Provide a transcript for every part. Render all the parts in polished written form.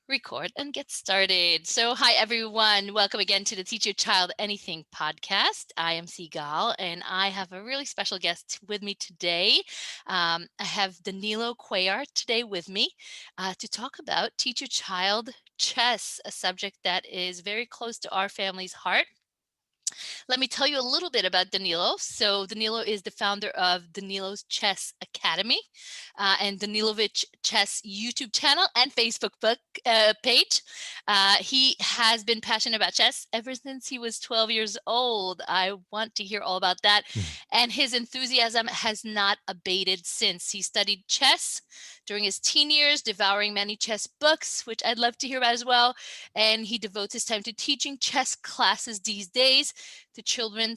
Record and get started. So, hi everyone. Welcome again to the Teach Your Child Anything podcast. I am Sigal and I have a really special guest with me today. I have Danilo Cuellar today with me to talk about Teach Your Child chess, a subject that is very close to our family's heart. Let me tell you a little bit about Danilo. So Danilo is the founder of Danilo's Chess Academy and Danilovich Chess YouTube channel and Facebook page. He has been passionate about chess ever since he was 12 years old. I want to hear all about that. And his enthusiasm has not abated since. He studied chess during his teen years, devouring many chess books, which I'd love to hear about as well. And he devotes his time to teaching chess classes these days to children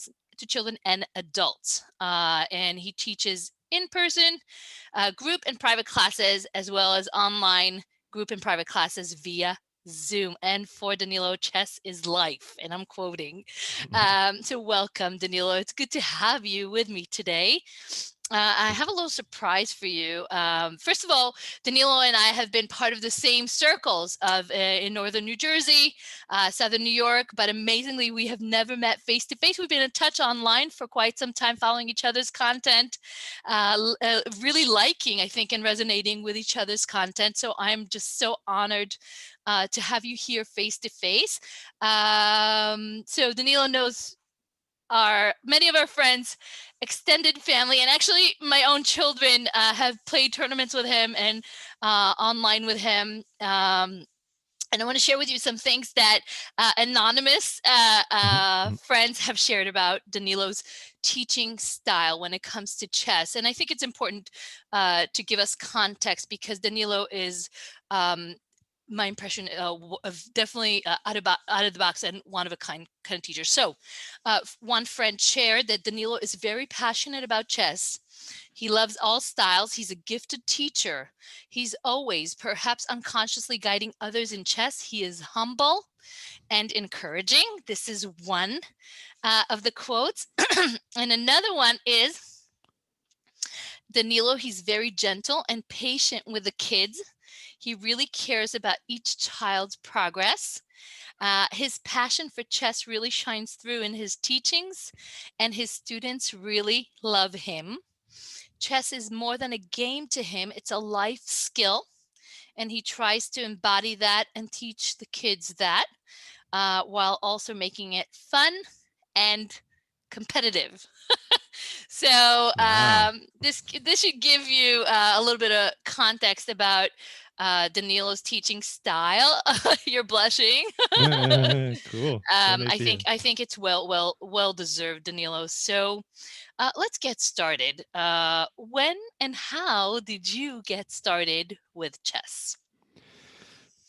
and adults. And he teaches in-person, group and private classes, as well as online group and private classes via Zoom. And for Danilo, chess is life, and I'm quoting. So welcome, Danilo. It's good to have you with me today. I have a little surprise for you. First of all, Danilo and I have been part of the same circles in northern New Jersey, southern New York, but amazingly, we have never met face to face. We've been in touch online for quite some time, following each other's content, really liking, I think, and resonating with each other's content. So I'm just so honored to have you here face to face. So Danilo knows many of our friends, extended family, and actually my own children have played tournaments with him and online with him. And I want to share with you some things that anonymous friends have shared about Danilo's teaching style when it comes to chess. And I think it's important to give us context because Danilo is my impression of definitely out of the box and one of a kind of teacher. So one friend shared that Danilo is very passionate about chess. He loves all styles. He's a gifted teacher. He's always, perhaps unconsciously, guiding others in chess. He is humble and encouraging. This is one of the quotes. And another one is Danilo, he's very gentle and patient with the kids. He really cares about each child's progress. His passion for chess really shines through in his teachings, and his students really love him. Chess is more than a game to him, it's a life skill, and he tries to embody that and teach the kids that while also making it fun and competitive. So Wow. this should give you a little bit of context about Danilo's teaching style. You're blushing. Cool. So nice to hear. I think it's well deserved, Danilo. So let's get started. When and how did you get started with chess?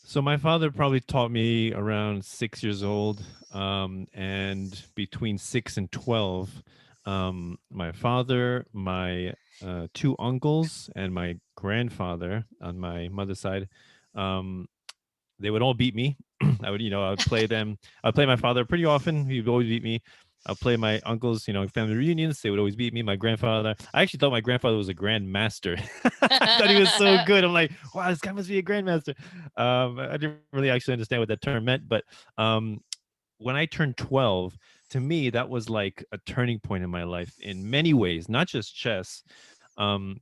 So my father probably taught me around 6 years old, and between 6 and 12, my father, my two uncles, and my grandfather on my mother's side, um, they would all beat me. I would play them. I'd play my father pretty often. He would always beat me. I'll play my uncles, family reunions. They would always beat me. My grandfather. I actually thought my grandfather was a grandmaster. I thought he was so good. I'm like, wow, this guy must be a grandmaster. I didn't really actually understand what that term meant, but when I turned 12, to me, that was like a turning point in my life in many ways, not just chess. Um,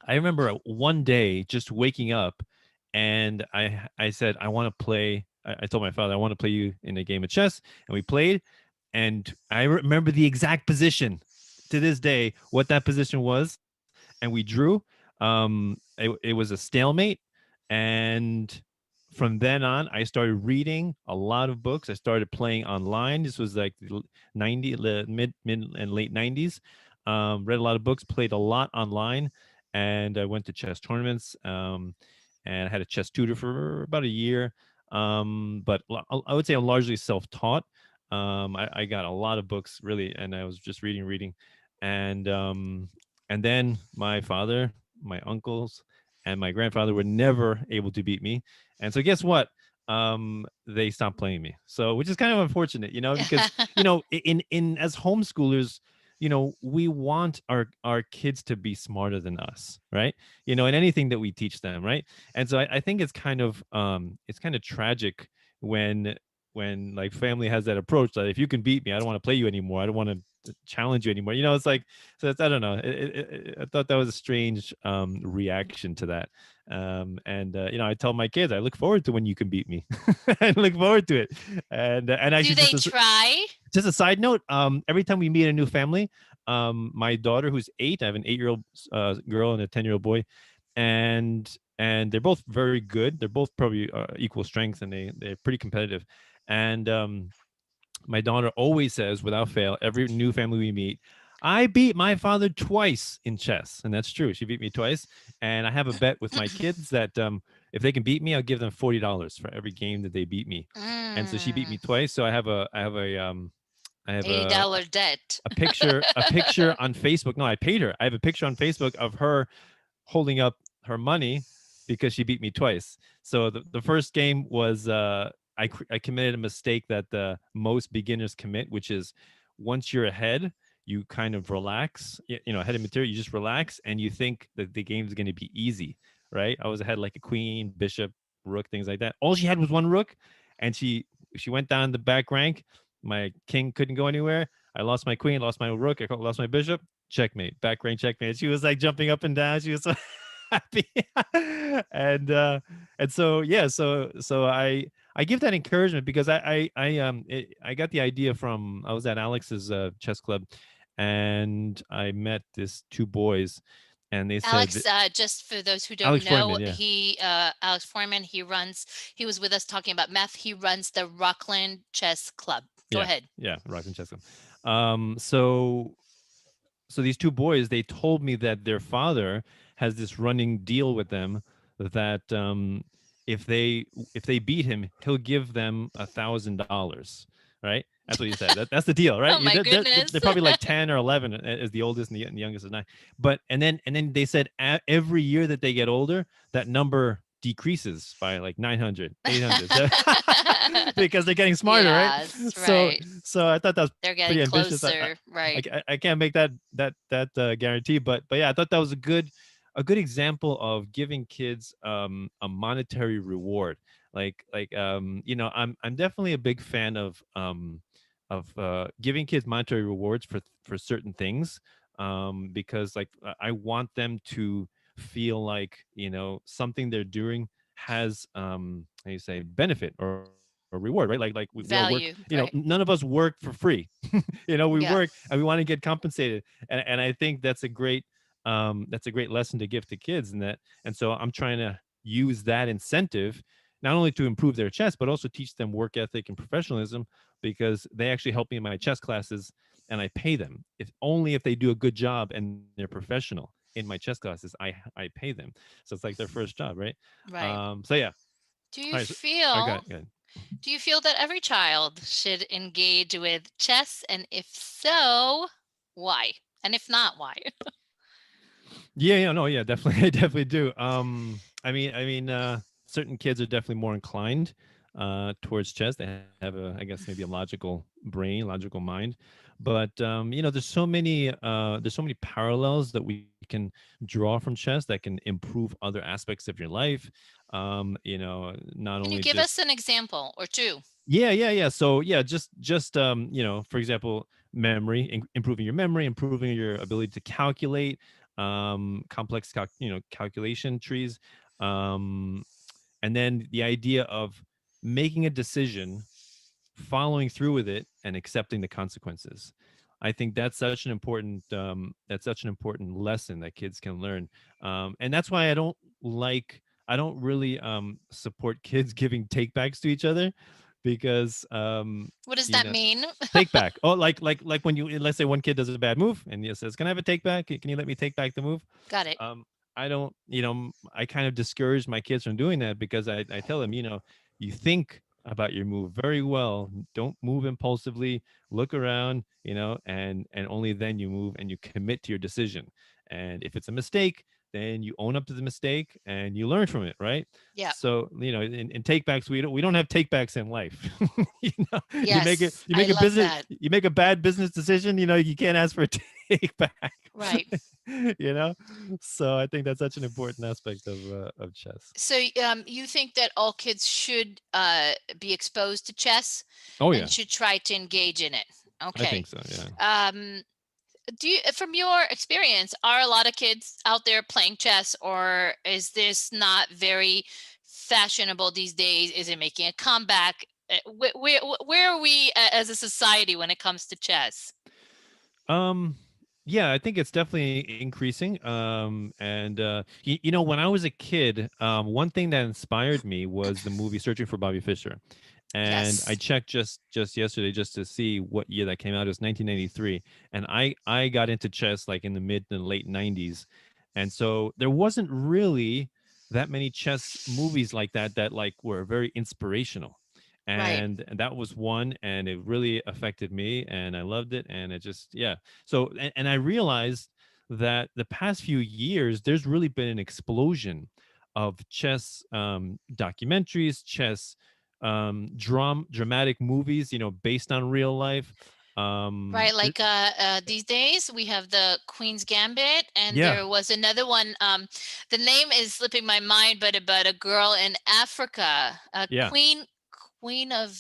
I remember one day just waking up and I said, I want to play. I told my father, I want to play you in a game of chess. And we played. And I remember the exact position to this day, what that position was. And we drew. It was a stalemate. And from then on, I started reading a lot of books. I started playing online. This was like the mid and late 90s. Read a lot of books, played a lot online, and I went to chess tournaments. And I had a chess tutor for about a year. But I would say I'm largely self-taught. I got a lot of books really, and I was just reading, and and then my father, my uncles, and my grandfather were never able to beat me, and so guess what? They stopped playing me. So, which is kind of unfortunate, because in as homeschoolers, we want our kids to be smarter than us, right? In anything that we teach them, right? And so I think it's kind of tragic when like family has that approach that if you can beat me, I don't want to play you anymore. I don't want to challenge you anymore. It's like, so I don't know. I thought that was a strange reaction to that. And I tell my kids, I look forward to when you can beat me. I look forward to it. And Do actually, they try? just a side note, every time we meet a new family, my daughter, who's 8, I have an 8-year-old girl and a 10-year-old boy, and they're both very good. They're both probably equal strength, and they're pretty competitive. And my daughter always says, without fail, every new family we meet, I beat my father twice in chess. And that's true. She beat me twice. And I have a bet with my kids that if they can beat me, I'll give them $40 for every game that they beat me. And so she beat me Mm, twice. So I have $80 debt. a picture on Facebook. No, I paid her. I have a picture on Facebook of her holding up her money because she beat me twice. So the first game was I committed a mistake that the most beginners commit, which is once you're ahead, you kind of relax. Ahead of material, you just relax and you think that the game is going to be easy, right? I was ahead like a queen, bishop, rook, things like that. All she had was one rook, and she went down the back rank. My king couldn't go anywhere. I lost my queen, lost my rook, I lost my bishop. Checkmate, back rank checkmate. She was like jumping up and down. She was so happy. And so yeah, so I give that encouragement because I got the idea from, I was at Alex's chess club, and I met this two boys, and they said Alex, just for those who don't Alex know, Foreman, yeah. Alex Foreman, he was with us talking about math. He runs the Rockland Chess Club. Go Yeah, ahead. yeah, Rockland Chess Club. So these two boys, they told me that their father has this running deal with them that if they beat him, he'll give them $1,000. Right? That's what he said. That's the deal, right? Oh my They're goodness. probably like 10 or 11 as the oldest, and the youngest is 9. But and then they said every year that they get older, that number decreases by like 900, 800. Because they're getting smarter, right? Yes, So right. so I thought that was They're pretty getting ambitious. closer, right. I can't make that guarantee, but yeah, I thought that was a good example of giving kids a monetary reward. I'm definitely a big fan of giving kids monetary rewards for certain things, because like I want them to feel like something they're doing has how you say benefit or reward, right? Like we all work, Value, right. none of us work for free. We Yeah, work and we want to get compensated, and I think that's a great lesson to give to kids. And so I'm trying to use that incentive not only to improve their chess but also teach them work ethic and professionalism, because they actually help me in my chess classes, and I pay them if only if they do a good job and they're professional in my chess classes. I pay them, so it's like their first job, right? right. So yeah. Do All you right, all right, go feel ahead, go ahead. do you feel that every child should engage with chess? And if so, why? And if not, why? Yeah, no, yeah, definitely, I definitely do. I mean, certain kids are definitely more inclined towards chess. They have I guess, maybe a logical brain, logical mind. But there's so many parallels that we can draw from chess that can improve other aspects of your life. Not Can you only give just us an example or two? yeah. So yeah, just for example, memory, improving your memory, improving your ability to calculate, complex calculation trees, um, and then the idea of making a decision, following through with it, and accepting the consequences. I think that's such an important lesson that kids can learn, and that's why I don't really support kids giving takebacks to each other, because What does you that know mean? take back. Oh, like when you, let's say one kid does a bad move and he says, "Can I have a take back? Can you let me take back the move?" Got it. Um, I don't, I kind of discourage my kids from doing that, because I tell them, you think about your move very well. Don't move impulsively. Look around, and only then you move and you commit to your decision. And if it's a mistake, then you own up to the mistake and you learn from it, right? Yeah. So in takebacks, we don't have takebacks in life. You make it, Yes. I love that. you make a bad business decision, you can't ask for a take back. Right. you know so I think that's such an important aspect of chess. So you think that all kids should be exposed to chess Oh and yeah, should try to engage in it. I think Okay. so, yeah. Um, do you, from your experience, are a lot of kids out there playing chess, or is this not very fashionable these days? Is it making a comeback? Where are we as a society when it comes to chess? um yeah, I think it's definitely increasing. And when I was a kid, one thing that inspired me was the movie Searching for Bobby Fischer. And I Yes. checked just yesterday just to see what year that came out. It was 1993, and I got into chess like in the mid and late 90s, and so there wasn't really that many chess movies like that like were very inspirational, Right. and that was one, and it really affected me, and I loved it, and it just, yeah. So and I realized that the past few years there's really been an explosion of chess documentaries, chess dramatic movies, based on real life. Right, There, like these days we have the Queen's Gambit, and yeah, there was another one. The name is slipping my mind, but about a girl in Africa, a yeah. queen of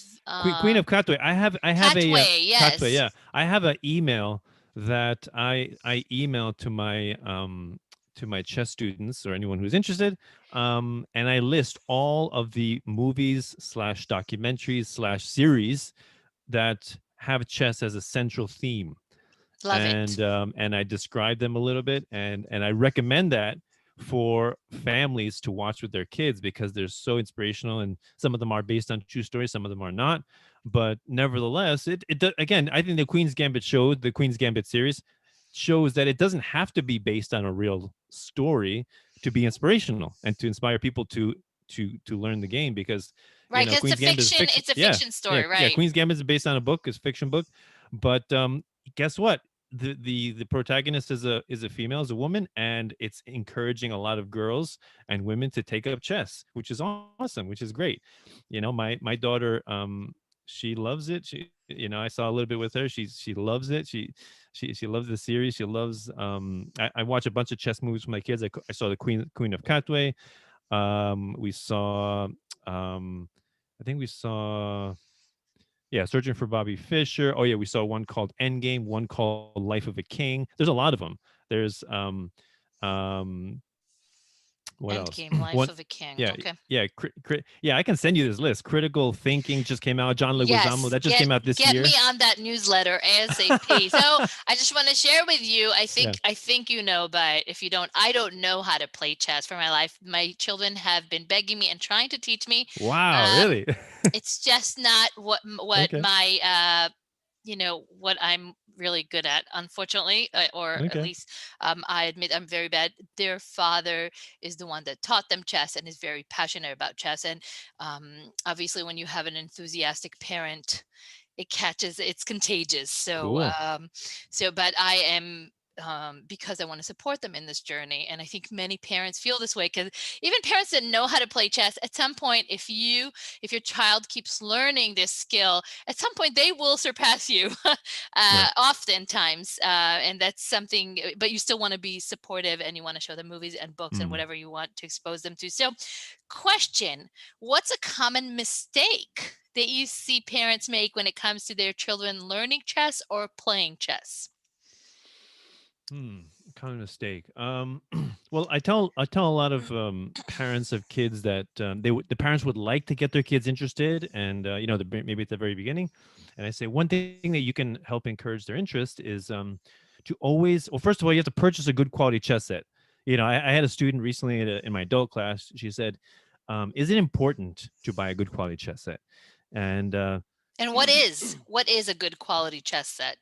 Queen of Katwe. I have a Katwe. Katwe. Yes, Yeah, I have an email that I email to my chess students or anyone who's interested, and I list all of the movies slash documentaries slash series that have chess as a central theme, love it. and I describe them a little bit, and I recommend that for families to watch with their kids because they're so inspirational, and some of them are based on true stories, some of them are not, but nevertheless, again, I think the Queen's Gambit series shows that it doesn't have to be based on a real story to be inspirational and to inspire people to learn the game, because Right, because Queen's Gambit is fiction. it's a Yeah, fiction yeah, story, yeah. right? Queen's Gambit is based on a book, is fiction book, but guess what? The protagonist is a female, is a woman, and it's encouraging a lot of girls and women to take up chess, which is awesome, which is great. My daughter, she loves it. I saw a little bit with her. She loves it. She loves the series. She loves. I watch a bunch of chess movies with my kids. I saw the Queen of Katwe. We saw. I think we saw, yeah, Searching for Bobby Fischer. Oh yeah, we saw one called Endgame, one called Life of a King. There's a lot of them. There's um what else? Endgame, Life One, of a King. yeah, Okay. yeah, yeah. I can send you this list. Critical Thinking just came out. John Leguizamo, Yes, that just came out this get me year. on that newsletter ASAP. So I just want to share with you. Yeah. I think you know, but if you don't, I don't know how to play chess for my life. My children have been begging me and trying to teach me. Wow, Um, really? it's just not what Okay. my what I'm really good at, unfortunately, or at Okay. least I admit I'm very bad. Their father is the one that taught them chess and is very passionate about chess. And obviously, when you have an enthusiastic parent, it's contagious. So Cool. but I am, because I want to support them in this journey, and I think many parents feel this way, because even parents that know how to play chess, at some point, if your child keeps learning this skill, at some point they will surpass you. Right. Oftentimes, and that's something, but you still want to be supportive, and you want to show them movies and books and Mm. whatever you want to expose them to. So question: what's a common mistake that you see parents make when it comes to their children learning chess or playing chess? Hmm. Common mistake. Well, I tell a lot of parents of kids that the parents would like to get their kids interested, and maybe at the very beginning, and I say one thing that you can help encourage their interest is to always, well, first of all, you have to purchase a good quality chess set. I had a student recently in my adult class. She said, "Is it important to buy a good quality chess set?" And And what is a good quality chess set?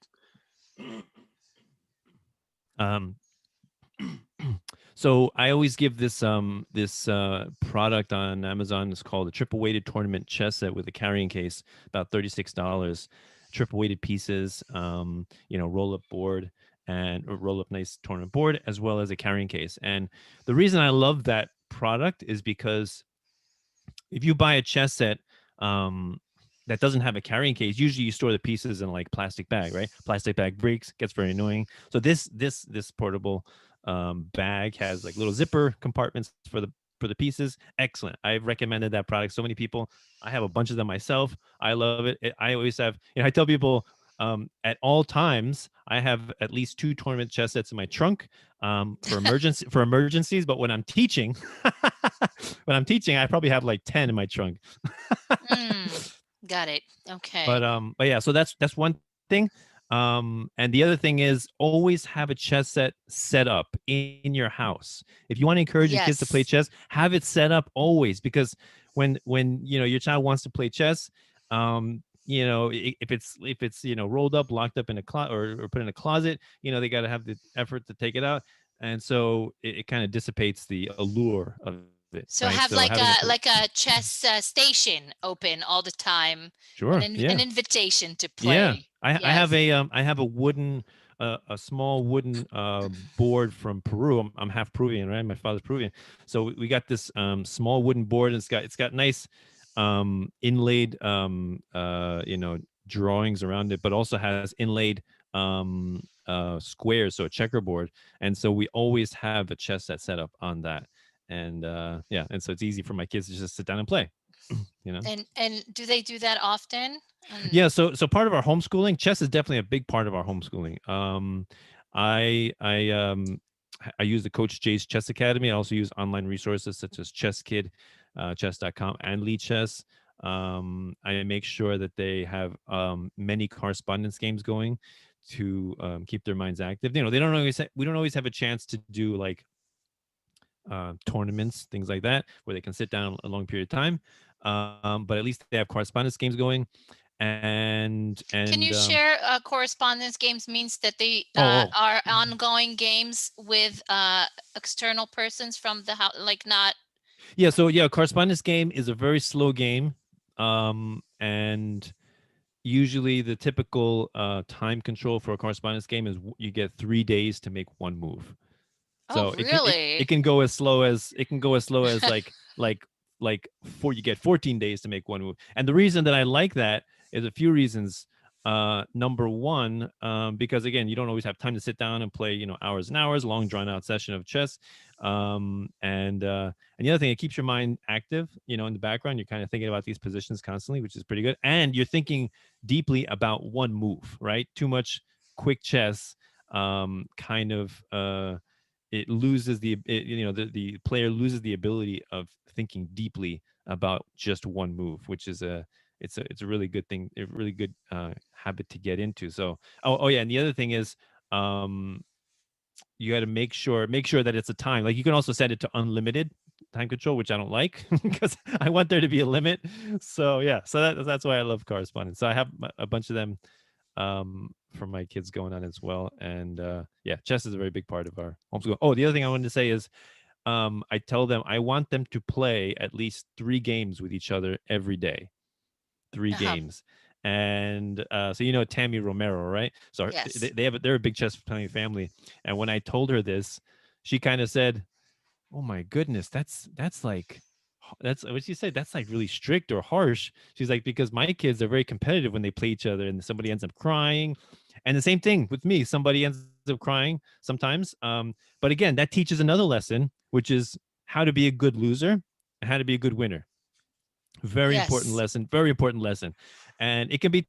um, So I always give this product on Amazon. It's called a triple weighted tournament chess set with a carrying case, about $36. Triple weighted pieces, roll up board, and a roll up nice tournament board, as well as a carrying case. And the reason I love that product is because if you buy a chess set that doesn't have a carrying case, usually you store the pieces in like plastic bag, right? Plastic bag breaks, gets very annoying. So this portable bag has like little zipper compartments for the pieces. Excellent. I've recommended that product so many people. I have a bunch of them myself. I love it. I always have. I tell people at all times I have at least 2 tournament chess sets in my trunk for emergencies. But when I'm teaching, I probably have like 10 in my trunk. Mm, got it. Okay. But yeah, so that's one thing. And the other thing is always have a chess set up in your house. If you want to encourage your kids to play Yes. chess, have it set up always, because when your child wants to play chess, if it's rolled up, locked up in a closet, or put in a closet, they got to have the effort to take it out, and so it kind of dissipates the allure of it, right? So So have having it, like a chess station open all the time, sure, an yeah. invitation to Yeah, play. I have Yes. a wooden a small wooden board from Peru. I'm half Peruvian, right? My father's Peruvian, so we got this small wooden board, and it's got nice inlaid drawings around it, but also has inlaid squares, so a checkerboard, and so we always have a chess set up on that, and yeah, and so it's easy for my kids to just sit down and play. you know. And do they do that often? Yeah, so part of our homeschooling, chess is definitely a big part of our homeschooling. I use the Coach Jay's Chess Academy. I also use online resources such as Chess Kid, chess.com, and Lead Chess. I make sure that they have many correspondence games going to keep their minds active. They don't always we don't always have a chance to do like tournaments, things like that, where they can sit down a long period of time. But at least they have correspondence games going, and Can you share correspondence games means that they oh, are ongoing games with external persons from the house, like not. yeah, so yeah, correspondence game is a very slow game, and usually the typical time control for a correspondence game is you get 3 days to make one move. Oh, So it really? can go as slow as like you get 14 days to make one move. And the reason that I like that is a few reasons. Number one, because again, you don't always have time to sit down and play, hours and hours, long drawn out session of chess. And the other thing, it keeps your mind active, in the background. You're kind of thinking about these positions constantly, which is pretty good. And you're thinking deeply about one move, right? Too much quick chess kind of it loses the player loses the ability of thinking deeply about just one move, which is it's a really good thing, a really good habit to get into. So oh yeah, and the other thing is you got to make sure that it's a time. Like you can also set it to unlimited time control, which I don't like because I want there to be a limit. So yeah, so that's why I love correspondence. So I have a bunch of them for my kids going on as well. And yeah, chess is a very big part of our homeschool. Oh, the other thing I wanted to say is I tell them I want them to play at least 3 games with each other every day. 3 Uh-huh. games. And so Tammy Romero, right? So Yes. they're a big chess playing family. And when I told her this, she kind of said, "Oh my goodness, that's like that's what she said. That's like really strict or harsh." She's like, "Because my kids are very competitive when they play each other, and somebody ends up crying, and the same thing with me. Somebody ends up crying sometimes. But again, that teaches another lesson, which is how to be a good loser and how to be a good winner. Very important Yes. lesson. Very important lesson, and it can be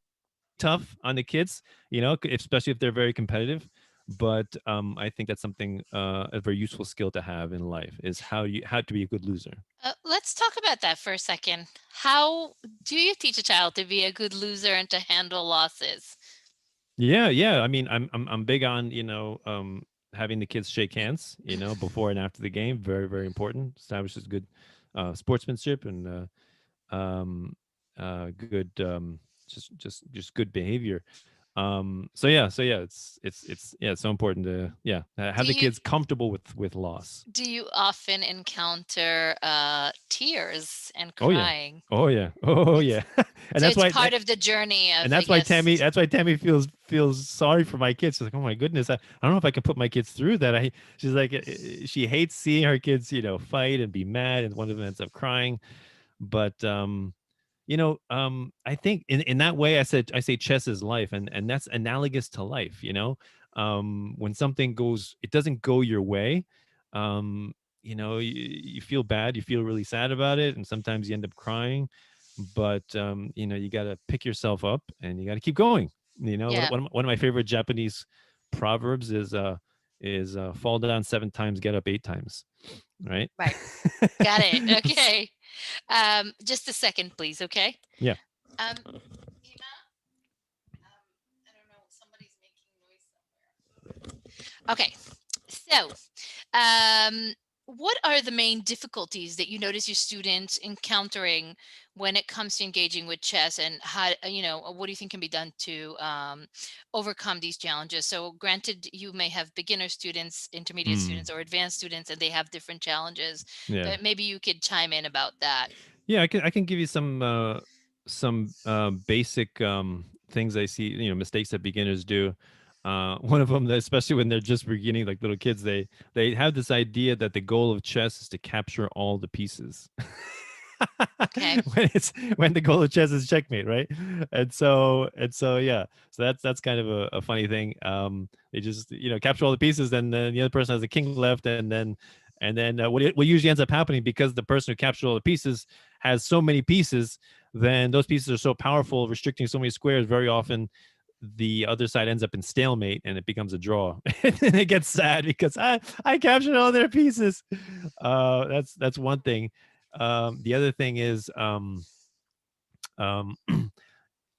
tough on the kids, especially if they're very competitive. But I think that's something a very useful skill to have in life is how to be a good loser. Let's talk about that for a second. How do you teach a child to be a good loser and to handle losses? Yeah. I mean, I'm big on having the kids shake hands, before and after the game. Very very important. Establishes good sportsmanship and good just good behavior. So yeah, it's so important to Do have the you kids comfortable with loss. do you often encounter tears and Oh yeah. crying? Oh yeah. Oh It's yeah. and so that's it's why part of the journey and of, I that's why guess. Tammy feels feels sorry for my kids. She's like, oh my goodness, I don't know if I can put my kids through that. She's like, she hates seeing her kids, fight and be mad, and one of them ends up crying. But I think in that way, I say chess is life, and that's analogous to life. When something it doesn't go your way, um, you feel bad, you feel really sad about it, and sometimes you end up crying. But you got to pick yourself up and you got to keep going. Yeah. One of my favorite Japanese proverbs is fall down 7 times, get up 8 times. Right. Right. Got it. Okay. Just a second, please. Okay. Yeah. Ema, I don't know. Somebody's making noise somewhere. Okay. So, what are the main difficulties that you notice your students encountering when it comes to engaging with chess, and how, what do you think can be done to overcome these challenges? So granted, you may have beginner students, intermediate students, or advanced students, and they have different challenges, Yeah. but maybe you could chime in about that. Yeah, I can give you some basic things I see, mistakes that beginners do. One of them, especially when they're just beginning, like little kids, they have this idea that the goal of chess is to capture all the pieces. Okay. when the goal of chess is checkmate, right? And so yeah, so that's kind of a funny thing. They just capture all the pieces, and then the other person has a king left, and then what usually ends up happening, because the person who captured all the pieces has so many pieces, then those pieces are so powerful, restricting so many squares. Very often, the other side ends up in stalemate, and it becomes a draw. And it gets sad because I captured all their pieces. That's one thing. The other thing um,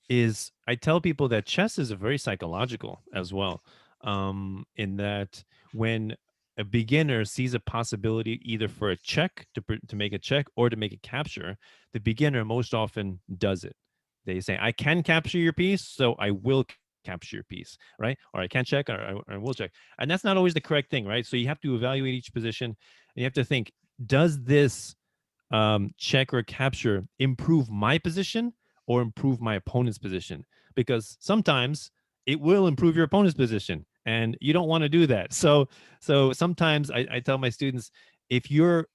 is I tell people that chess is a very psychological as well, in that when a beginner sees a possibility either for a check to make a check or to make a capture, the beginner most often does it. They say, I can capture your piece, so I will capture your piece, right? Or I can check, or I will check. And that's not always the correct thing, right? So you have to evaluate each position, and you have to think, does this check or capture improve my position or improve my opponent's position? Because sometimes it will improve your opponent's position, and you don't want to do that. So sometimes I tell my students, if your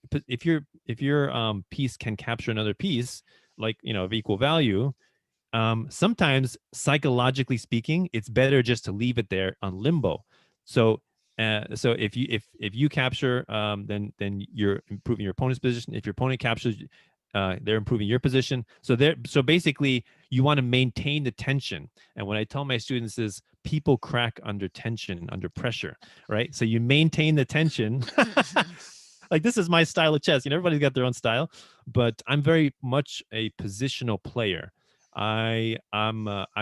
piece can capture another piece, like of equal value, sometimes psychologically speaking, it's better just to leave it there on limbo. So if you capture, then you're improving your opponent's position. If your opponent captures, they're improving your position. So basically, you want to maintain the tension. And what I tell my students is, people crack under tension, under pressure, right? So you maintain the tension. Like, this is my style of chess. Everybody's got their own style, but I'm very much a positional player. I'm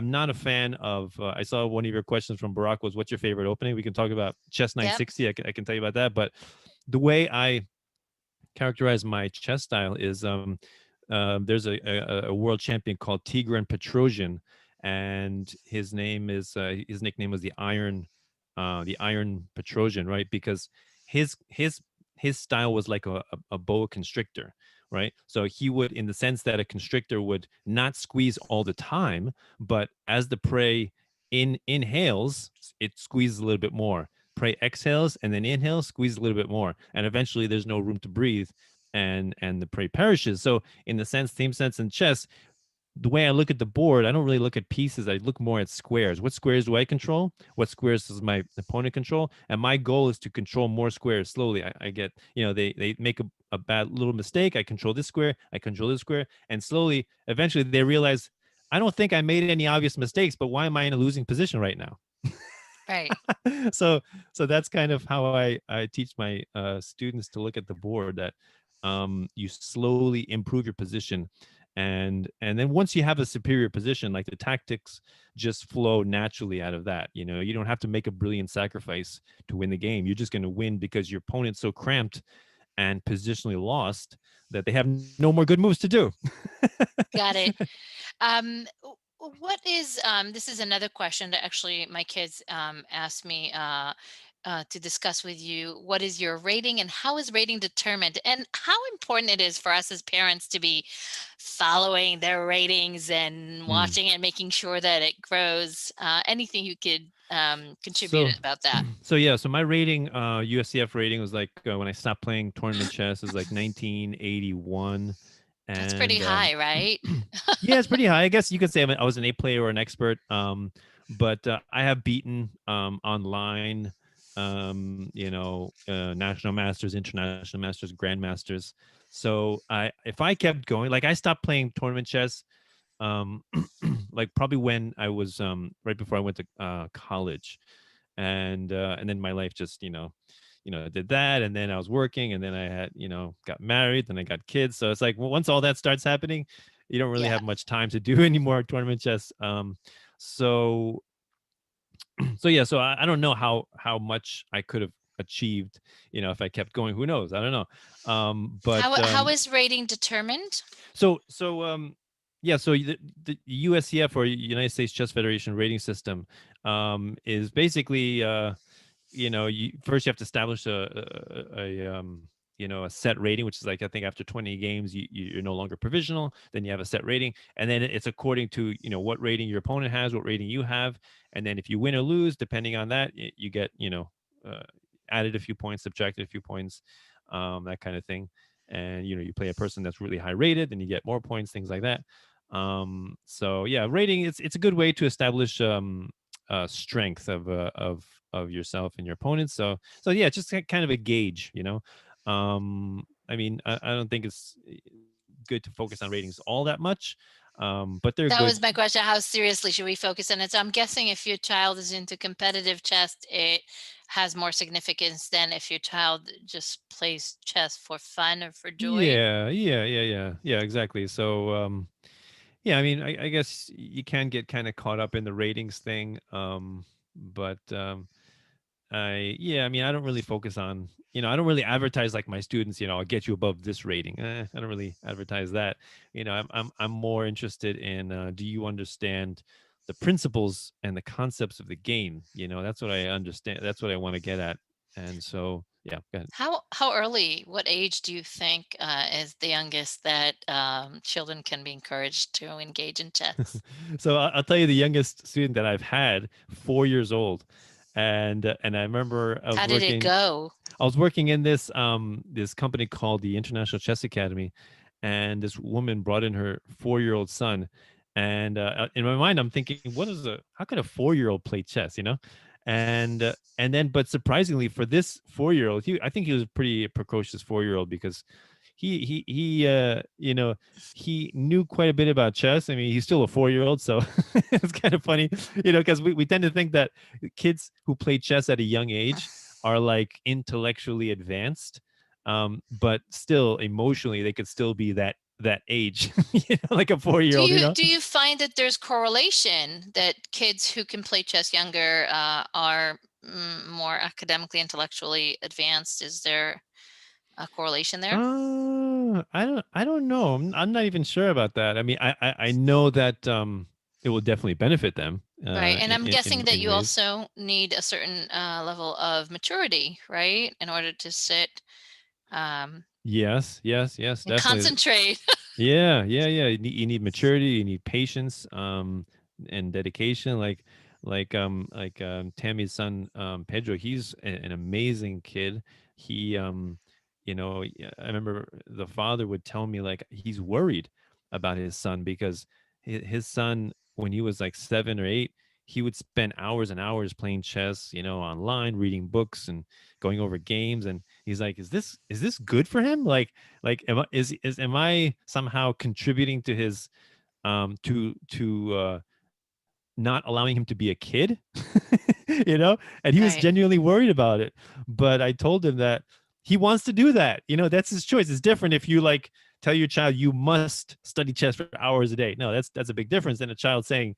not a fan of. I saw one of your questions from Barack was, "What's your favorite opening?" We can talk about Yep. Chess960. I can tell you about that. But the way I characterize my chess style is, there's a world champion called Tigran Petrosian, and his nickname was the Iron Petrosian, right? Because his style was like a boa constrictor, right? So he would, in the sense that a constrictor would not squeeze all the time, but as the prey inhales, it squeezes a little bit more. Prey exhales and then inhales, squeeze a little bit more, and eventually there's no room to breathe, and the prey perishes. So in the same sense in chess, the way I look at the board, I don't really look at pieces. I look more at squares. What squares do I control? What squares does my opponent control? And my goal is to control more squares slowly. I get, they make a bad little mistake. I control this square. I control this square. And slowly, eventually, they realize, I don't think I made any obvious mistakes, but why am I in a losing position right now? Right. so so that's kind of how I teach my students to look at the board, that you slowly improve your position, and then once you have a superior position, like, the tactics just flow naturally out of that. You don't have to make a brilliant sacrifice to win the game. You're just going to win because your opponent's so cramped and positionally lost that they have no more good moves to do. Got it. What is this is another question that actually my kids asked me. to discuss with you what is your rating and how is rating determined, and how important it is for us as parents to be following their ratings and Hmm. watching it, making sure that it grows. Anything you could contribute So, about that. so yeah, so my rating, USCF rating was like when I stopped playing tournament chess is like 1981, That's pretty and high, right? yeah, it's pretty high. I guess you could say I was an A player or an expert. But I have beaten online, national masters, international masters, grandmasters. So if I kept going, like I stopped playing tournament chess, um, like probably when I was right before I went to college, and then my life just did that, and then I was working, and then I had got married, then I got kids. So it's like once all that starts happening, you don't really Yeah. have much time to do any more tournament chess. So so yeah, so I don't know how much I could have achieved, if I kept going. Who knows? I don't know. But How is rating determined? so yeah, so the USCF, or United States Chess Federation rating system, is basically you first you have to establish a set rating, which is like, I think after 20 games you're no longer provisional. Then you have a set rating, and then it's according to what rating your opponent has, what rating you have, and then if you win or lose, depending on that, you get uh, added a few points, subtracted a few points, that kind of thing. And you play a person that's really high rated, then you get more points, things like that. So yeah, rating, it's a good way to establish strength of yourself and your opponents. So yeah, just kind of a gauge. I mean, I don't think it's good to focus on ratings all that much, but they're That good. was my question. How seriously should we focus on it? So I'm guessing if your child is into competitive chess, it has more significance than if your child just plays chess for fun or for joy. Yeah, exactly. So yeah, I mean, I guess you can get kind of caught up in the ratings thing, but I mean, I don't really focus on, I don't really advertise like my students, I'll get you above this rating. I don't really advertise that. I'm more interested in, do you understand the principles and the concepts of the game? That's what I understand. That's what I want to get at. And so, yeah, go ahead. How early, what age do you think is the youngest that children can be encouraged to engage in chess? So I'll tell you, the youngest student that I've had, 4 years old, and I remember How did it go? I was working in this company called the International Chess Academy, and this woman brought in her 4-year-old son, and in my mind I'm thinking, how can a 4-year-old play chess? And then, but surprisingly for this 4-year-old, I think he was a pretty precocious 4-year-old, because he knew quite a bit about chess. I mean, he's still a 4-year-old, so it's kind of funny, because we tend to think that kids who play chess at a young age are like intellectually advanced, but still emotionally they could still be that age, like a 4-year-old. Do you find that there's correlation that kids who can play chess younger are more academically, intellectually advanced? Is there a correlation there? I don't know. I'm not even sure about that. I mean, I know that it will definitely benefit them Right. And I'm guessing that in you ways. also need a certain level of maturity, right, in order to sit Yes, and definitely. concentrate. Yeah. You need maturity, you need patience, and dedication. Like Tammy's son, Pedro. He's an amazing kid. He I remember the father would tell me, like, he's worried about his son, because his son, when he was like 7 or 8, he would spend hours and hours playing chess, online, reading books and going over games. And he's like, is this good for him? Like am I somehow contributing to his to not allowing him to be a kid? And he was Right. genuinely worried about it. But I told him that he wants to do that. That's his choice. It's different if you like tell your child you must study chess for hours a day. No, that's a big difference than a child saying,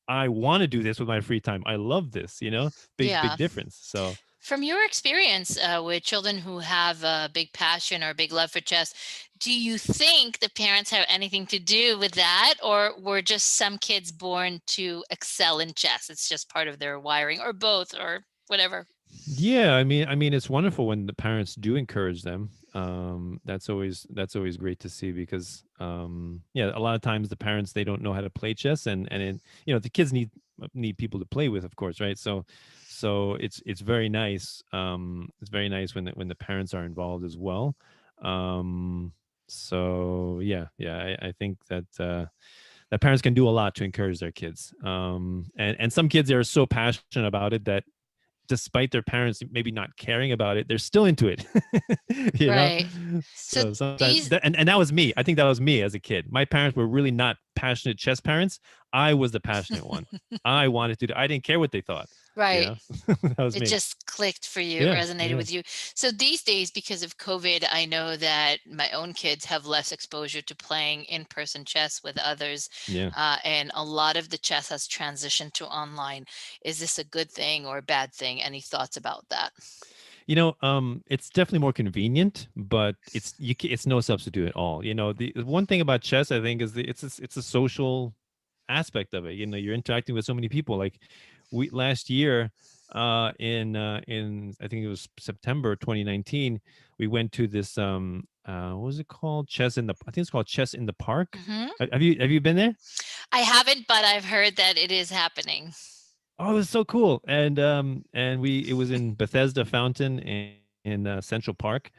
I want to do this with my free time. I love this. Big Yeah. difference. So From your experience with children who have a big passion or a big love for chess, do you think the parents have anything to do with that, or were just some kids born to excel in chess? It's just part of their wiring, or both, or whatever. Yeah, I mean, it's wonderful when the parents do encourage them. That's always great to see because, yeah, a lot of times the parents they don't know how to play chess, and the kids need people to play with, of course, right? So it's very nice. It's very nice when the parents are involved as well. Um, so yeah, I think that parents can do a lot to encourage their kids. And some kids are so passionate about it that despite their parents maybe not caring about it, they're still into it. you know? Right. So So sometimes, these and that was me. I think that was me as a kid. My parents were really not passionate chess parents. I was the passionate one. I wanted to. I didn't care what they thought. You right. know, that was It me. just clicked for you, Yeah, resonated yeah, with you. So these days, because of COVID, I know that my own kids have less exposure to playing in-person chess with others, yeah. and a lot of the chess has transitioned to online. Is this a good thing or a bad thing? Any thoughts about that? It's definitely more convenient, but it's no substitute at all. The one thing about chess, I think, is it's a social aspect of it. You're interacting with so many people. Like we last year, in I think it was September 2019, we went to this what was it called? I think it's called Chess in the Park. Hmm. Have you been there? I haven't, but I've heard that it is happening. Oh, it was so cool. And we it was in Bethesda Fountain in Central Park,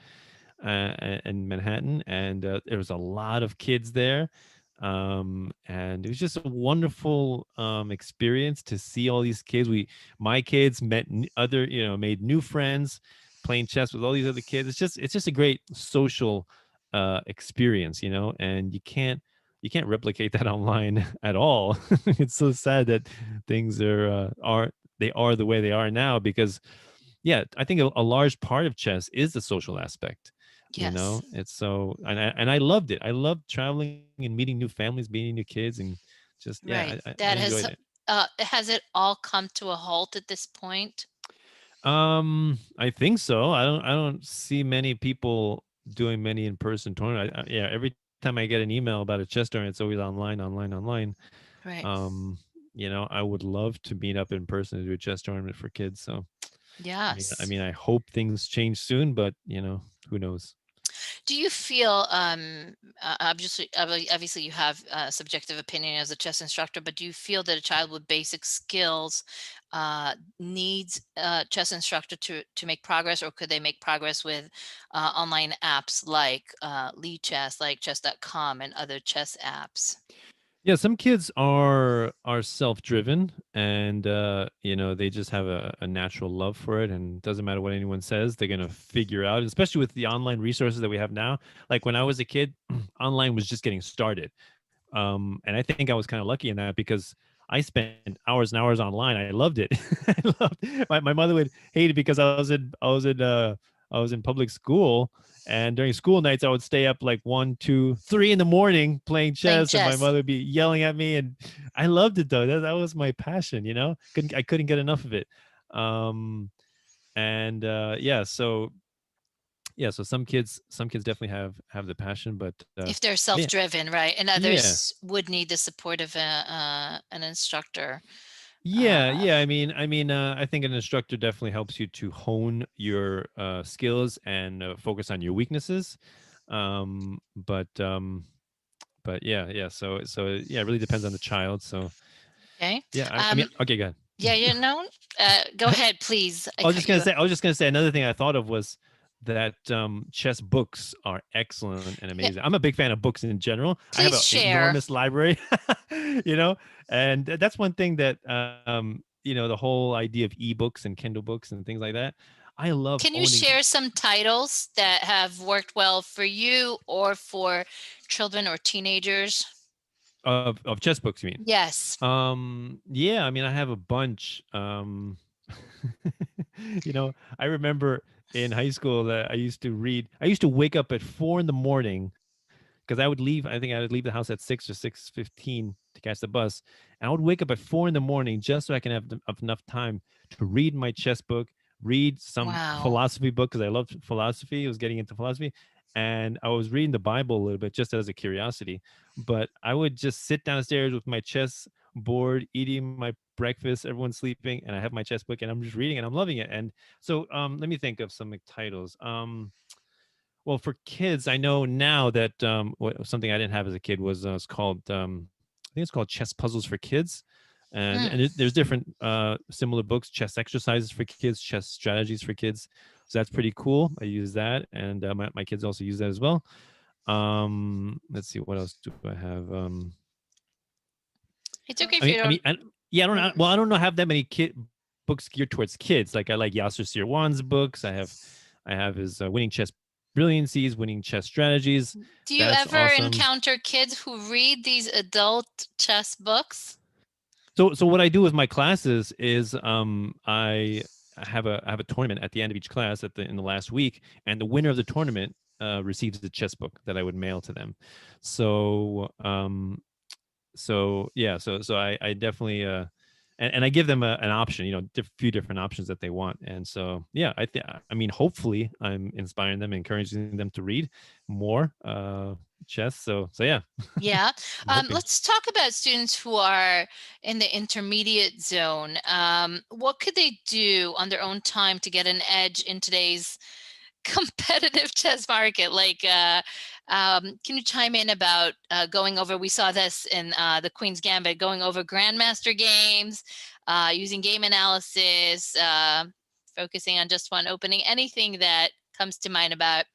in Manhattan, and there was a lot of kids there. And it was just a wonderful experience to see all these kids. My kids met made new friends playing chess with all these other kids. It's just a great social experience, and you can't replicate that online at all. It's so sad that things are the way they are now because, yeah, I think a large part of chess is the social aspect. Yes. It's so, and I loved it. I loved traveling and meeting new families, meeting new kids, and just, yeah, Right. I That enjoyed it. has it all come to a halt at this point? I think so. I don't see many people doing many in-person tournaments. Yeah, every time I get an email about a chess tournament, it's always online, online, online. Right. Um, I would love to meet up in person to do a chess tournament for kids. So, I mean, I Yes. mean, I hope things change soon, but who knows? Do you feel, obviously you have a subjective opinion as a chess instructor, but do you feel that a child with basic skills needs a chess instructor to make progress, or could they make progress with online apps like Lee Chess, like chess.com and other chess apps? Yeah, some kids are self-driven, and they just have a natural love for it, and it doesn't matter what anyone says, they're gonna figure out, especially with the online resources that we have now. Like when I was a kid, online was just getting started. And I think I was kind of lucky in that because I spent hours and hours online. I loved it. I loved my mother would hate it because I was in public school, and during school nights I would stay up like 1, 2, 3 in the morning playing Playing chess, and my chess. mother would be yelling at me, and I loved it though. That was my passion. I couldn't get enough of it. Um, and yeah, so some kids definitely have the passion, but If they're yeah, self-driven, right? And yeah. others would need the support of an instructor. Yeah, Uh, yeah. I think an instructor definitely helps you to hone your skills and focus on your weaknesses. But yeah. So yeah, it really depends on the child. So okay. yeah, Um, okay, go yeah, ahead. you know, go ahead, please. I I was cut just gonna you. say, another thing I thought of was that chess books are excellent and Yeah, amazing. I'm a big fan of books in general. I have an please share. enormous library, you know, and that's one thing that the whole idea of ebooks and Kindle books and things like that. I love Can you owning share some titles that have worked well for you or for children or teenagers? of chess books. You mean? Yes. Yeah. I have a bunch. I remember in high school that I used to read. I used to wake up at 4 in the morning because I would leave. I think I would leave the house at 6 or 6:15 to catch the bus, and I would wake up at 4 in the morning just so I can have enough time to read my chess book, read some Wow. philosophy book because I loved philosophy. I was getting into philosophy, and I was reading the Bible a little bit just as a curiosity. But I would just sit downstairs with my chess bored, eating my breakfast, everyone's sleeping, and I have my chess book and I'm just reading and I'm loving it. And so let me think of some titles. Well, for kids, I know now that something I didn't have as a kid was it's called I think it's called Chess Puzzles for Kids, and Mm. there's different similar books, chess exercises for kids, chess strategies for kids. So that's pretty cool. I use that, and my kids also use that as well. Let's see, what else do I have? It's okay I if mean, you don't. yeah, I don't know. Mm. Well, I don't know have that many books geared towards kids. Like I like Yasser Sirwan's books. I have his Winning Chess Brilliancies, Winning Chess Strategies. Do you That's ever awesome. encounter kids who read these adult chess books? So what I do with my classes is I have a tournament at the end of each class in the last week, and the winner of the tournament receives a chess book that I would mail to them. So yeah, so I definitely and I give them an option, few different options that they want. And so yeah, I mean, hopefully I'm inspiring them, encouraging them to read more chess. So yeah, Yeah. I'm hoping. Let's talk about students who are in the intermediate zone. What could they do on their own time to get an edge in today's competitive chess market? Like, can you chime in about going over? We saw this in the Queen's Gambit, going over grandmaster games, using game analysis, focusing on just one opening. Anything that comes to mind about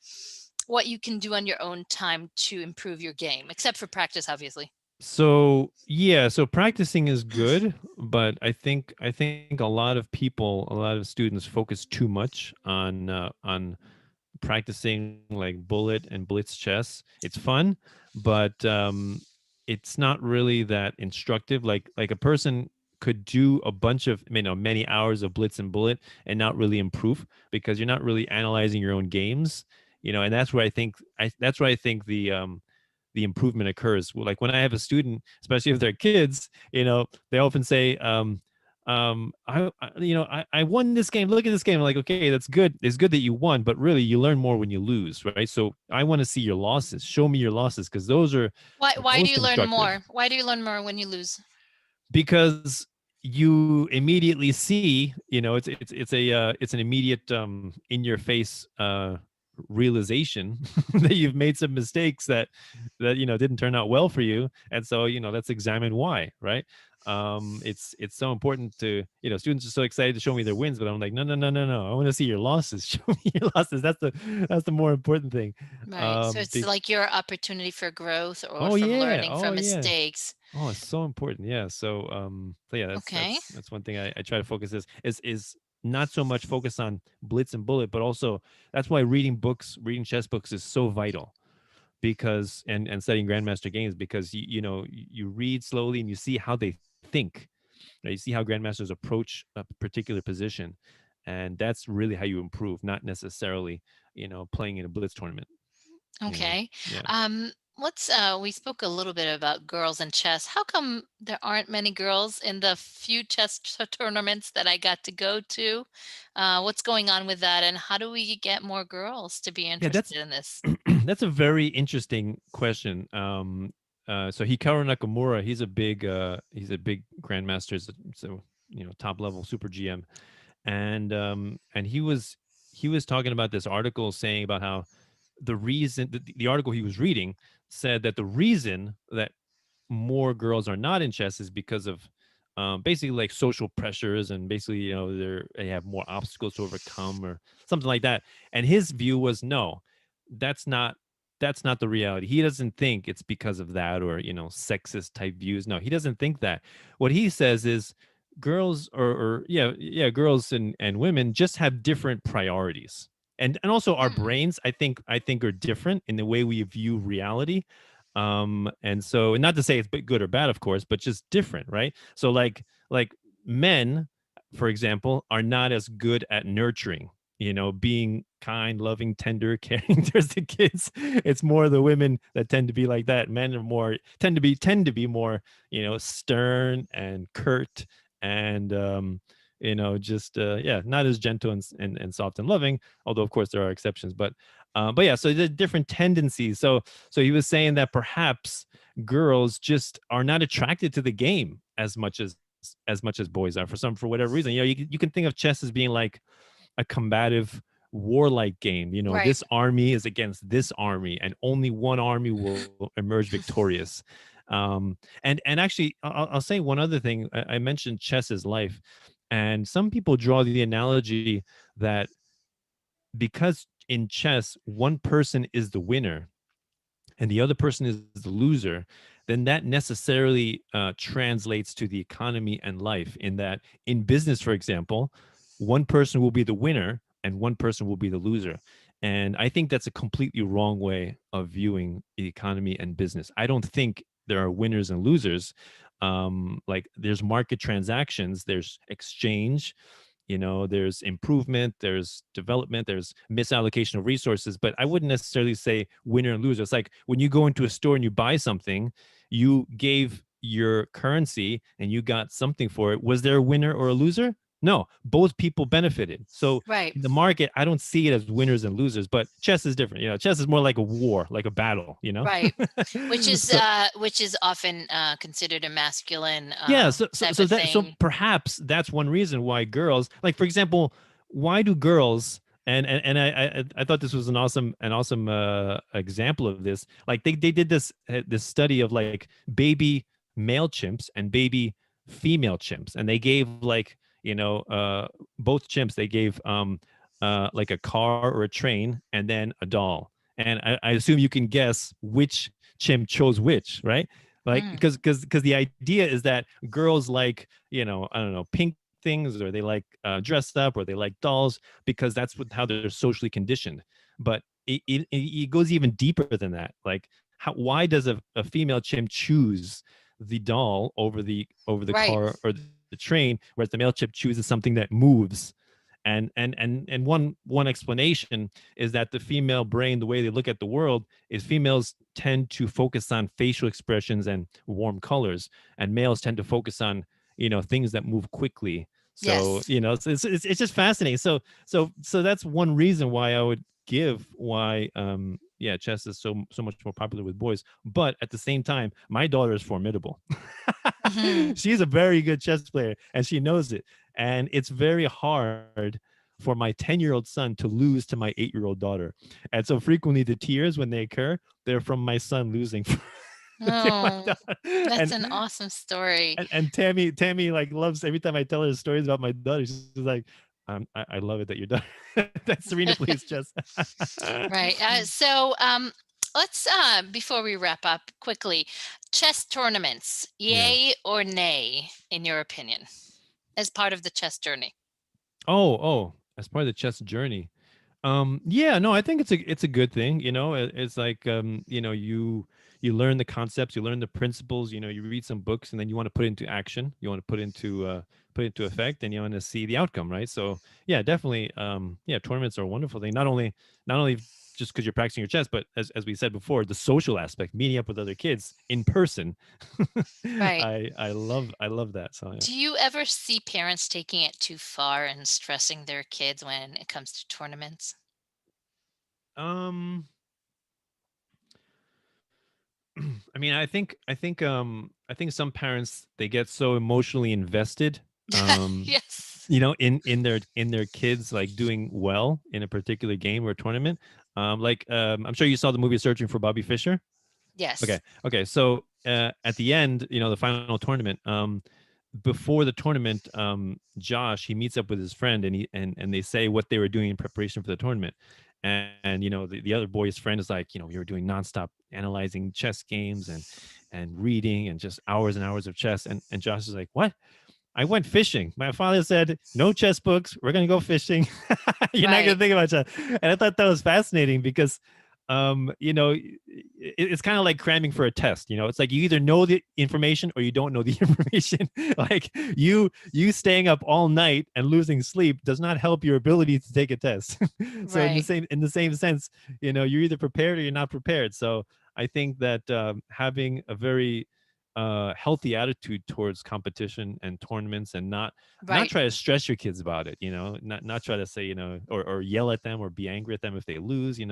what you can do on your own time to improve your game, except for practice, obviously. So yeah, so practicing is good, but I think a lot of people, a lot of students focus too much on practicing like bullet and blitz chess. It's fun, but it's not really that instructive. Like a person could do a bunch of many hours of blitz and bullet and not really improve because you're not really analyzing your own games. And that's where I think the improvement occurs. Like when I have a student, especially if they're kids, they often say, I won this game. Look at this game. I'm like, okay, that's good. It's good that you won, but really you learn more when you lose, right? So I want to see your losses. Show me your losses because those are Why do most you learn instructive. more? Why do you learn more when you lose? Because you immediately see, it's an immediate in your face realization that you've made some mistakes that didn't turn out well for you. And so let's examine why, right? It's so important to, students are so excited to show me their wins, but I'm like, no, no, no, no, no, I want to see your losses. Show me your losses. That's the more important thing. Right. So it's Be- like your opportunity for growth or oh from yeah, learning oh from yeah. mistakes. Oh, it's so important. Yeah. So yeah, that's Okay. that's that's one thing I try to focus is not so much focus on blitz and bullet, but also that's why reading chess books is so vital because and studying grandmaster games because you read slowly and you see how they think. Right? You see how grandmasters approach a particular position, and that's really how you improve, not necessarily playing in a blitz tournament. Okay. Yeah. Let's we spoke a little bit about girls and chess. How come there aren't many girls in the few chess tournaments that I got to go to? What's going on with that, and how do we get more girls to be Yeah, that's interested in this? that's a very interesting question. So Hikaru Nakamura, he's a big grandmaster, so top level super GM, and he was talking about this article saying about how the article he was reading said that the reason that more girls are not in chess is because of basically like social pressures and basically they have more obstacles to overcome or something like that. And his view was no, that's not that's not the reality. He doesn't think it's because of that or sexist type views. No, he doesn't think that. What he says is girls or yeah girls and women just have different priorities. And also our Hmm. brains I think are different in the way we view reality. And so not to say it's good or bad, of course, but just different, right? So like men, for example, are not as good at nurturing, being kind, loving, tender, caring towards the kids. It's more the women that tend to be like that. Men are more tend to be more stern and curt and just yeah, not as gentle and soft and loving, although of course there are exceptions. But But yeah, so the different tendencies. So he was saying that perhaps girls just are not attracted to the game as much as boys are for whatever reason. You can think of chess as being like a combative warlike game. Right. This army is against this army, and only one army will emerge victorious. And actually, I'll say one other thing. I mentioned chess is life, and some people draw the analogy that because in chess one person is the winner and the other person is the loser, then that necessarily translates to the economy and life. In that, in business, for example, one person will be the winner and one person will be the loser. And I think that's a completely wrong way of viewing the economy and business. I don't think there are winners and losers. Like there's market transactions, there's exchange, there's improvement, there's development, there's misallocation of resources, but I wouldn't necessarily say winner and loser. It's like when you go into a store and you buy something, you gave your currency and you got something for it. Was there a winner or a loser? No, both people benefited. So Right. in the market, I don't see it as winners and losers, but chess is different. Chess is more like a war, like a battle, Right. Which is So often considered a masculine yeah, so so type so of that so thing. perhaps that's one reason why girls, like for example, why do girls, and I thought this was an awesome example of this. Like they did this study of like baby male chimps and baby female chimps, and they gave like both chimps, they gave like a car or a train and then a doll. And I assume you can guess which chimp chose which, right? Like Mm, because the idea is that girls like I don't know, pink things, or they like dressed up, or they like dolls, because that's how they're socially conditioned. But it goes even deeper than that. Like why does a female chimp choose the doll over the right. car or the train, whereas the male chimp chooses something that moves? And one explanation is that the female brain, the way they look at the world, is females tend to focus on facial expressions and warm colors, and males tend to focus on things that move quickly. So Yes. it's just fascinating. So that's one reason why I would give why yeah, chess is so much more popular with boys. But at the same time, my daughter is formidable. Mhm. She's a very good chess player and she knows it. And it's very hard for my 10-year-old son to lose to my 8-year-old daughter. And so frequently the tears when they occur, they're from my son losing to my Oh, daughter. that's And an awesome story. and Tammy like loves every time I tell her stories about my daughter. She's like, I love it that your daughter that Serena plays chess. Right. Let's before we wrap up quickly, chess tournaments, Yeah. yay or nay, in your opinion, as part of the chess journey? Oh, as part of the chess journey. Yeah, no, I think it's a good thing. It's like you learn the concepts, you learn the principles. You read some books, and then you want to put it into action. You want to put it into effect, and you want to see the outcome, right? So yeah, definitely. Yeah, tournaments are a wonderful thing. Not only just because you're practicing your chess, but as we said before, the social aspect, meeting up with other kids in person. Right. I love that. So yeah. Do you ever see parents taking it too far and stressing their kids when it comes to tournaments? Um. I mean, I think some parents, they get so emotionally invested, Yes. in their kids like doing well in a particular game or tournament. I'm sure you saw the movie Searching for Bobby Fischer. Yes. Okay. So at the end, the final tournament, before the tournament, Josh, he meets up with his friend, and they say what they were doing in preparation for the tournament. And the other boy's friend is like, you were doing nonstop analyzing chess games and reading and just hours and hours of chess. And Josh is like, what? I went fishing. My father said, no chess books. We're going to go fishing. You're not going to Right. think about chess. And I thought that was fascinating because, it's kind of like cramming for a test. It's like you either know the information or you don't know the information. Like you staying up all night and losing sleep does not help your ability to take a test. So in the Right. same sense, you're either prepared or you're not prepared. So I think that having a very healthy attitude towards competition and tournaments, and not Right. try to stress your kids about it, not try to say, or yell at them or be angry at them if they lose, Right.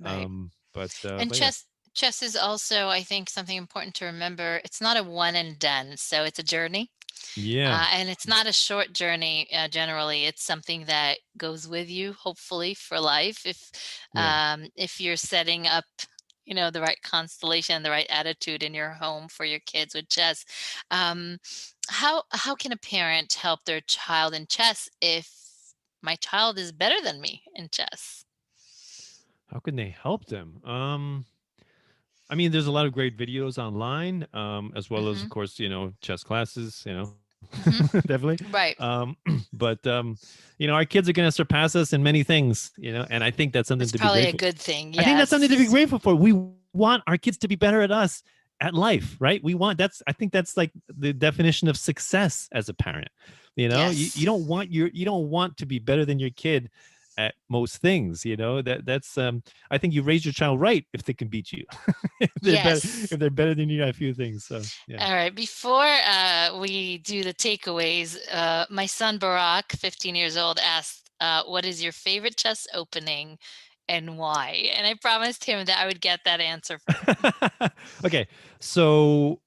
And but yeah. chess is also, I think, something important to remember. It's not a one and done, so it's a journey. Yeah. And it's not a short journey. Generally, it's something that goes with you, hopefully, for life. Yeah. If you're setting up, the right constellation, the right attitude in your home for your kids with chess. Um, how can a parent help their child in chess if my child is better than me in chess? How can they help them? I mean, there's a lot of great videos online, as well as, Hmm. of course, chess classes, Hmm. definitely. Right. But our kids are going to surpass us in many things, and I think that's something That's to be probably a grateful. good thing. I think that's something to be Yes. grateful for. We want our kids to be better at us at life, right? I think that's like the definition of success as a parent. You Yes. you don't want to be better than your kid at most things, that's I think you raise your child right if they can beat you. Yes. If they're better than you at a few things. So yeah. All right. Before we do the takeaways, my son Barack, 15 years old, asked, "What is your favorite chess opening, and why?" And I promised him that I would get that answer from him. Okay, so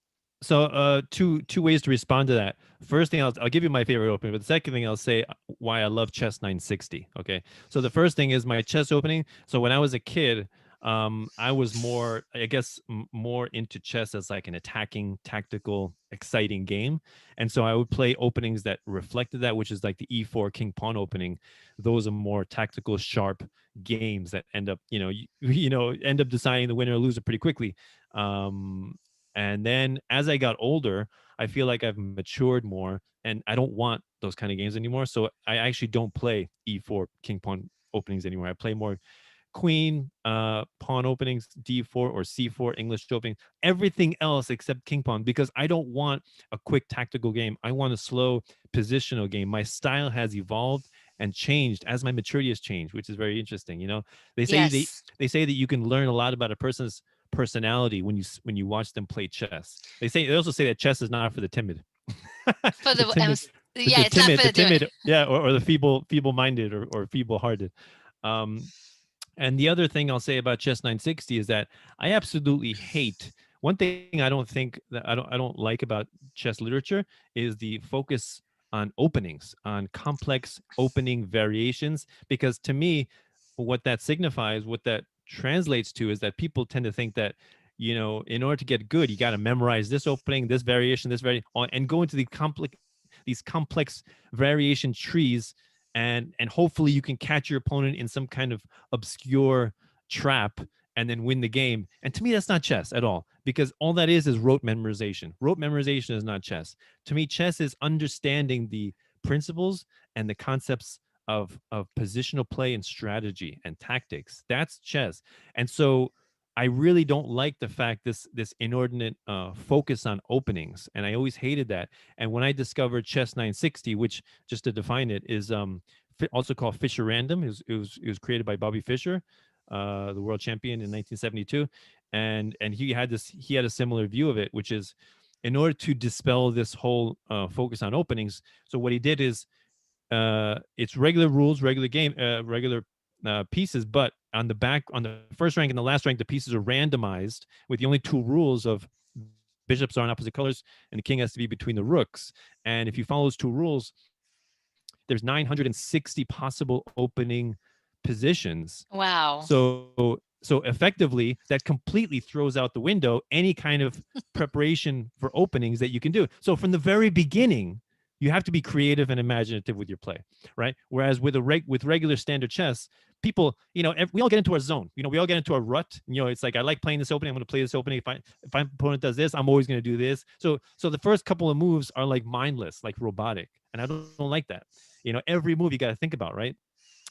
two ways to respond to that. First thing, I'll give you my favorite opening, but the second thing I'll say why I love Chess 960. Okay, so the first thing is my chess opening. So when I was a kid, I was more, I guess, more into chess as like an attacking, tactical, exciting game, and so I would play openings that reflected that, which is like the E4 King Pawn opening. Those are more tactical, sharp games that end up, end up deciding the winner or loser pretty quickly. And then as I got older, I feel like I've matured more, and I don't want those kind of games anymore. So I actually don't play E4 King Pawn openings anymore. I play more queen pawn openings, D4 or C4 English opening, everything else except king pawn, because I don't want a quick tactical game. I want a slow positional game. My style has evolved and changed as my maturity has changed, which is very interesting. They say they Yes. they say that you can learn a lot about a person's personality when you watch them play chess. They also say that chess is not for the timid. For the the timid yeah, it's not for the the doing. timid, yeah, or the feeble minded, or feeble hearted. um and the other thing I'll say about Chess 960 is that I absolutely hate, one thing I don't think that I don't like about chess literature is the focus on openings, on complex opening variations, because to me, what that signifies, what that translates to, is that people tend to think that, in order to get good, you got to memorize this opening, this variation, and go into these complex variation trees, and hopefully you can catch your opponent in some kind of obscure trap and then win the game. And to me, that's not chess at all, because all that is rote memorization. Rote memorization is not chess. To me, chess is understanding the principles and the concepts of positional play and strategy and tactics. That's chess. And so I really don't like the fact this inordinate focus on openings, and I always hated that. And when I discovered Chess 960, which, just to define it, is also called Fischerandom. It was created by Bobby Fischer, the world champion in 1972, and he had a similar view of it, which is, in order to dispel this whole focus on openings. So what he did is, it's regular rules, regular pieces, but on the first rank and the last rank, the pieces are randomized with the only two rules of bishops are on opposite colors and the king has to be between the rooks. And if you follow those two rules, there's 960 possible opening positions. Wow. So effectively, that completely throws out the window any kind of preparation for openings that you can do. So from the very beginning, you have to be creative and imaginative with your play, right? Whereas with regular standard chess, people, we all get into our zone. We all get into a rut. It's like, I like playing this opening. I'm going to play this opening. If my opponent does this, I'm always going to do this. So the first couple of moves are like mindless, like robotic, and I don't like that. Every move you got to think about, right?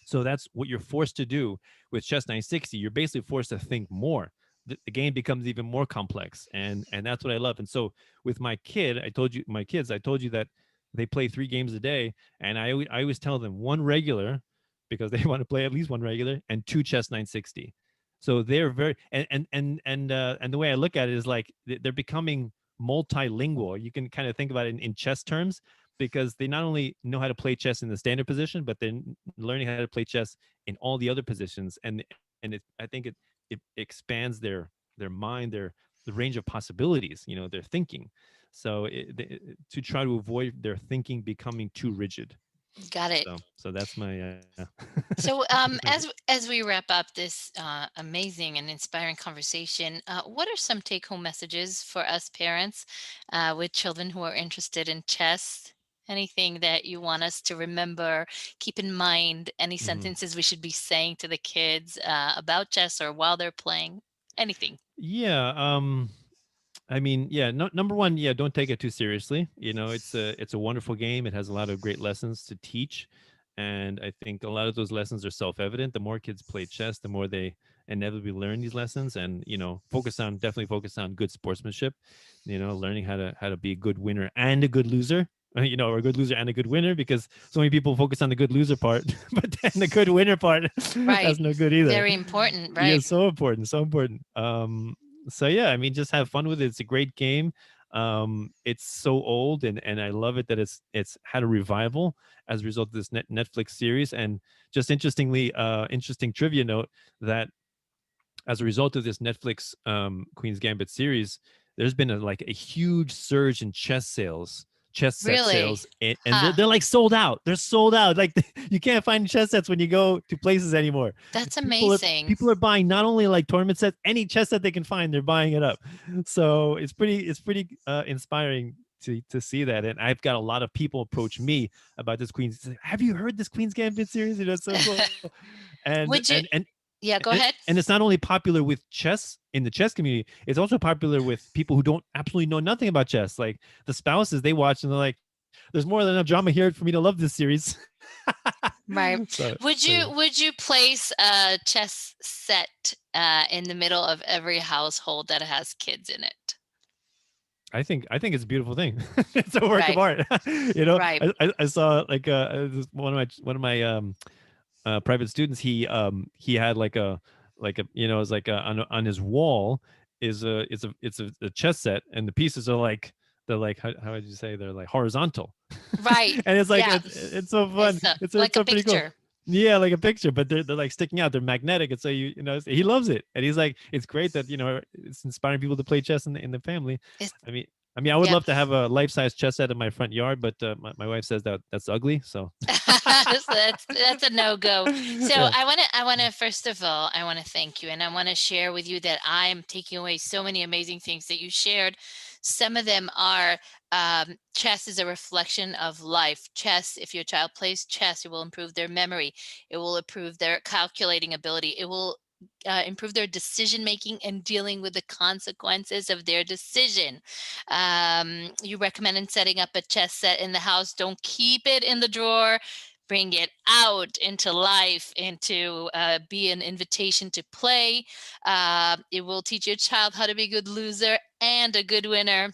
So that's what you're forced to do with Chess 960. You're basically forced to think more. The game becomes even more complex, and that's what I love. And so with my kids, I told you that they play 3 games a day, and I always tell them one regular, because they want to play at least one regular, and 2 Chess 960. So they're very, and the way I look at it is like they're becoming multilingual. You can kind of think about it in chess terms, because they not only know how to play chess in the standard position, but they're learning how to play chess in all the other positions. And I think it expands their mind, the range of possibilities, their thinking. So to try to avoid their thinking becoming too rigid. Got it. So that's my So, that's my as we wrap up this amazing and inspiring conversation, what are some take-home messages for us parents with children who are interested in chess? Anything that you want us to remember, keep in mind? Any Mhm. sentences we should be saying to the kids about chess or while they're playing? Anything. Yeah. I mean, yeah. No, number one, yeah, don't take it too seriously. It's a wonderful game. It has a lot of great lessons to teach, and I think a lot of those lessons are self-evident. The more kids play chess, the more they inevitably learn these lessons, and definitely focus on good sportsmanship. Learning how to be a good winner and a good loser. Or a good loser and a good winner, because so many people focus on the good loser part, but then the good winner part, Right. that's no good either. Very important. Yeah, Right. so important, so important. So yeah, I mean, just have fun with it. It's a great game. It's so old, and I love it that it's had a revival as a result of this Netflix series. And just interesting trivia note, that as a result of this Netflix Queen's Gambit series, there's been a huge surge in chess set Really? sales, and they're, Huh. they're like sold out. They're sold out. Like you can't find chess sets when you go to places anymore. That's People are amazing. people are buying not only like tournament sets, any chess set they can find, they're buying it up. So it's pretty inspiring to see that. And I've got a lot of people approach me about this Queen's. Have you heard this Queen's Gambit series? It's so cool. And Would you? Yeah, go and ahead. and it's not only popular with chess in the chess community, it's also popular with people who don't absolutely know nothing about chess. Like the spouses, they watch and they're like, there's more than enough drama here for me to love this series. Right. Would So yeah. you place a chess set in the middle of every household that has kids in it? I think it's a beautiful thing. It's a work of Right. art. Right. I saw like one of my private students. He had like a it's like on his wall is a chess set, and the pieces are like, they're like, how would you say, they're like horizontal. Right. And it's like Yeah. it's so fun. It's It's like a so pretty cool. picture. Yeah, like a picture, but they're like sticking out. They're magnetic, and so he loves it, and he's like, it's great that it's inspiring people to play chess in the family. It's, I mean, I would yeah. love to have a life-size chess set in my front yard, but my wife says that's ugly. So So that's a no-go. So yeah. I want to first of all, I want to thank you, and I want to share with you that I am taking away so many amazing things that you shared. Some of them are chess is a reflection of life. Chess, if your child plays chess, it will improve their memory. It will improve their calculating ability. It will improve their decision making and dealing with the consequences of their decision. You recommend setting up a chess set in the house. Don't keep it in the drawer. Bring it out into life, into be an invitation to play. It will teach your child how to be a good loser and a good winner.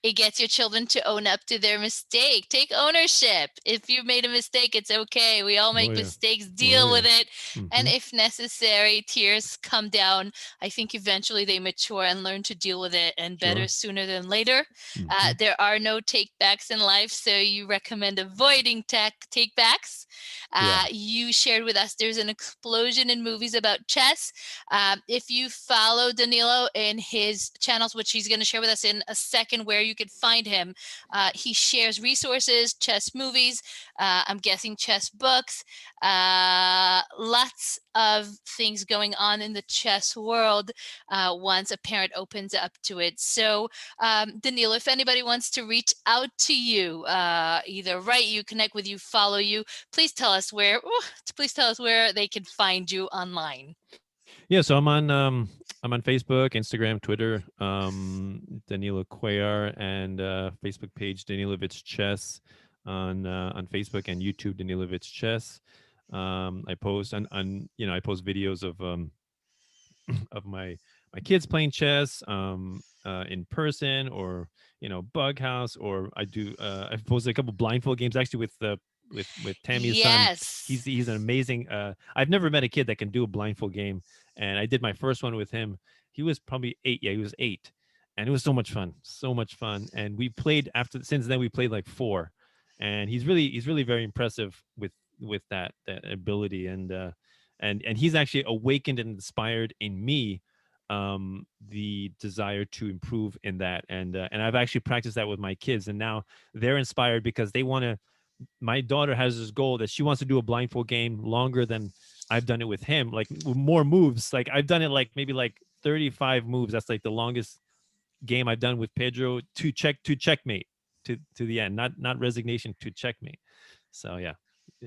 It gets your children to own up to their mistake. Take ownership. If you made a mistake, it's okay. We all make Oh yeah. mistakes. Oh Deal yeah. with it. And Hmm. if necessary, tears come down. I think eventually they mature and learn to deal with it, and better Sure. sooner than later. Hmm. There are no takebacks in life, so you recommend avoiding takebacks. Yeah. You shared with us there's an explosion in movies about chess. If you follow Danilo in his channels, which he's going to share with us in a second, where you could find him, he shares resources, chess movies, I'm guessing chess books, lots of things going on in the chess world once a parent opens up to it. So, Danilo, if anybody wants to reach out to you, either write you, connect with you, follow you, please tell us where. Please tell us where they can find you online. Yeah. So I'm on Facebook, Instagram, Twitter, Danilo Cuellar, and Facebook page Danilovich Chess on Facebook, and YouTube Danilovich Chess. I post I post videos of my kids playing chess in person, or bug house, or I've posted a couple blindfold games actually with Tammy's son. Yes. He's an amazing I've never met a kid that can do a blindfold game, and I did my first one with him. He was probably 8. Yeah, he was 8. and it was so much fun. And we played after since then we played like four, and he's really very impressive with that ability, and he's actually awakened and inspired in me the desire to improve in that, and I've actually practiced that with my kids, and now they're inspired because they want to. My daughter has this goal that she wants to do a blindfold game longer than I've done it with him, like more moves. Like I've done it like maybe like 35 moves. That's like the longest game I've done with Pedro to checkmate to the end, not resignation, to checkmate. So yeah,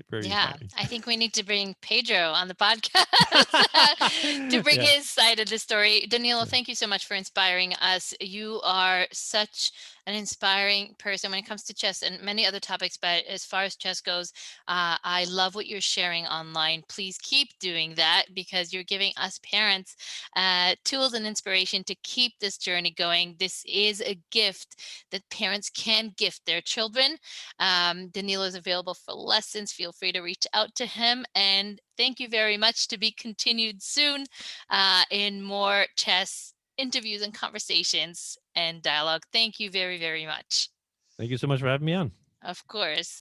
very Yeah, inspiring. I think we need to bring Pedro on the podcast to bring Yeah. his side of the story. Danilo, Yeah. thank you so much for inspiring us. You are such an inspiring person when it comes to chess and many other topics, but as far as chess goes, I love what you're sharing online. Please keep doing that because you're giving us parents tools and inspiration to keep this journey going. This is a gift that parents can gift their children. Danilo is available for lessons. Feel free to reach out to him. And thank you very much. To be continued soon in more chess interviews and conversations and dialogue. Thank you very, very much. Thank you so much for having me on. Of course.